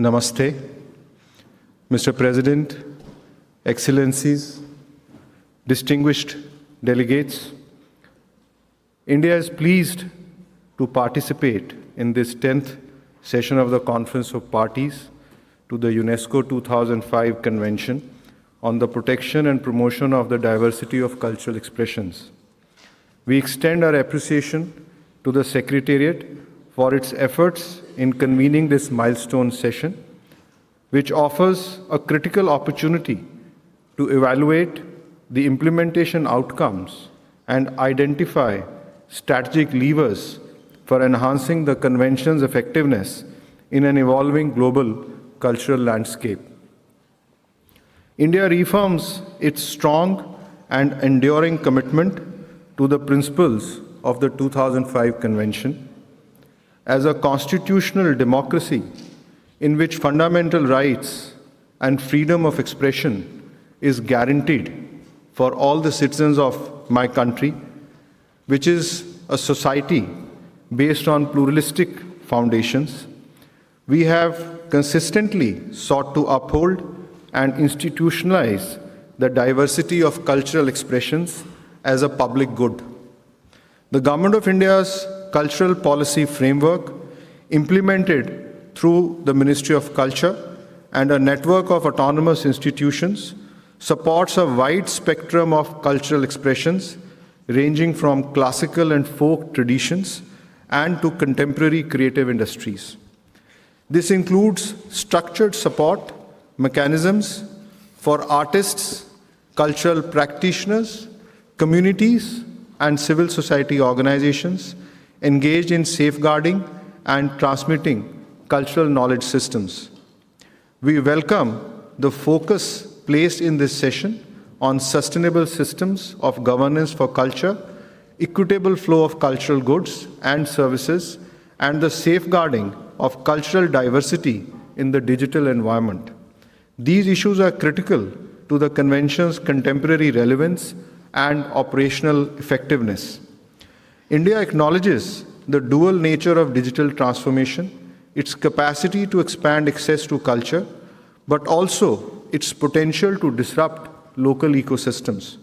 Namaste, Mr. President, Excellencies, distinguished delegates. India is pleased to participate in this 10th session of the Conference of Parties to the UNESCO 2005 Convention on the Protection and Promotion of the Diversity of Cultural Expressions. We extend our appreciation to the Secretariat for its efforts in convening this milestone session, which offers a critical opportunity to evaluate the implementation outcomes and identify strategic levers for enhancing the Convention's effectiveness in an evolving global cultural landscape. India reaffirms its strong and enduring commitment to the principles of the 2005 Convention. As a constitutional democracy in which fundamental rights and freedom of expression is guaranteed for all the citizens of my country, which is a society based on pluralistic foundations, we have consistently sought to uphold and institutionalize the diversity of cultural expressions as a public good. The Government of India's cultural policy framework, implemented through the Ministry of Culture and a network of autonomous institutions, supports a wide spectrum of cultural expressions ranging from classical and folk traditions and to contemporary creative industries. This includes structured support mechanisms for artists, cultural practitioners, communities, and civil society organizations engaged in safeguarding and transmitting cultural knowledge systems. We welcome the focus placed in this session on sustainable systems of governance for culture, equitable flow of cultural goods and services, and the safeguarding of cultural diversity in the digital environment. These issues are critical to the Convention's contemporary relevance and operational effectiveness. India acknowledges the dual nature of digital transformation, its capacity to expand access to culture, but also its potential to disrupt local ecosystems.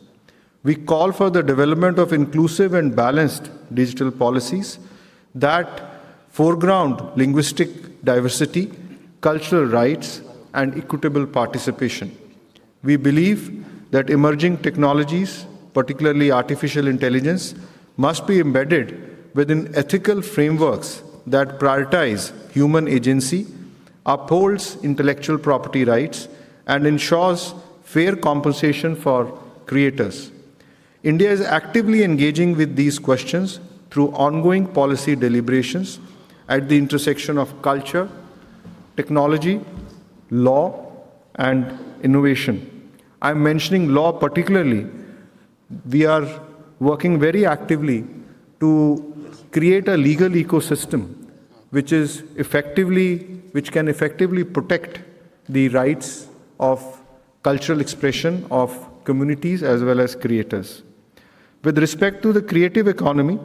We call for the development of inclusive and balanced digital policies that foreground linguistic diversity, cultural rights, and equitable participation. We believe that emerging technologies, particularly artificial intelligence, must be embedded within ethical frameworks that prioritize human agency, upholds intellectual property rights, and ensures fair compensation for creators. India is actively engaging with these questions through ongoing policy deliberations at the intersection of culture, technology, law, and innovation. I'm mentioning law particularly. We are working very actively to create a legal ecosystem which can effectively protect the rights of cultural expression of communities as well as creators. With respect to the creative economy,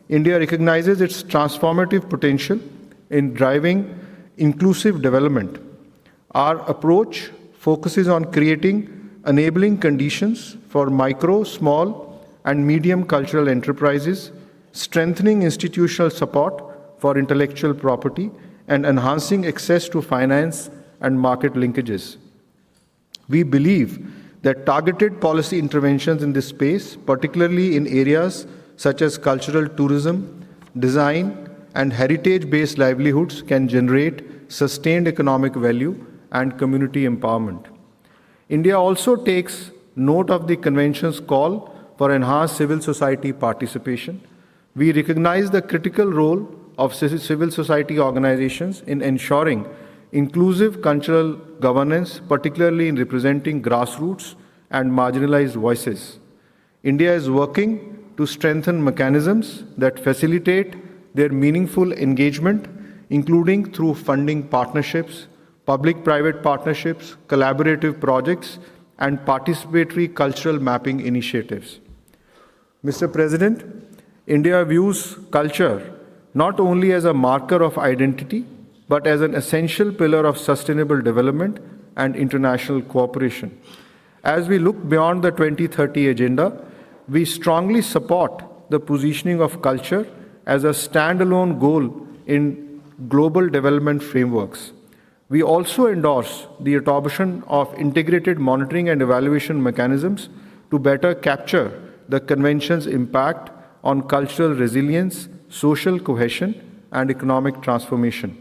India recognizes its transformative potential in driving inclusive development. Our approach focuses on creating enabling conditions for micro, small, and medium cultural enterprises, strengthening institutional support for intellectual property, and enhancing access to finance and market linkages. We believe that targeted policy interventions in this space, particularly in areas such as cultural tourism, design, and heritage-based livelihoods, can generate sustained economic value and community empowerment. India also takes note of the Convention's call for enhanced civil society participation. We recognize the critical role of civil society organizations in ensuring inclusive cultural governance, particularly in representing grassroots and marginalized voices. India is working to strengthen mechanisms that facilitate their meaningful engagement, including through funding partnerships, public-private partnerships, collaborative projects, and participatory cultural mapping initiatives. Mr. President, India views culture not only as a marker of identity, but as an essential pillar of sustainable development and international cooperation. As we look beyond the 2030 agenda, we strongly support the positioning of culture as a standalone goal in global development frameworks. We also endorse the adoption of integrated monitoring and evaluation mechanisms to better capture the Convention's impact on cultural resilience, social cohesion, and economic transformation.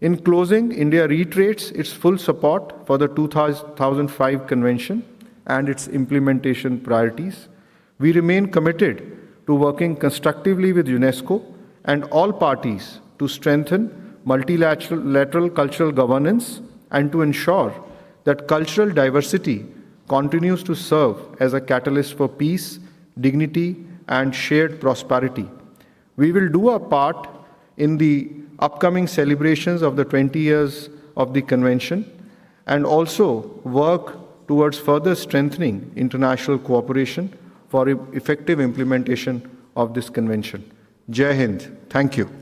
In closing, India reiterates its full support for the 2005 Convention and its implementation priorities. We remain committed to working constructively with UNESCO and all parties to strengthen multilateral cultural governance and to ensure that cultural diversity continues to serve as a catalyst for peace, dignity, and shared prosperity. We will do our part in the upcoming celebrations of the 20 years of the Convention and also work towards further strengthening international cooperation for effective implementation of this Convention. Jai Hind. Thank you.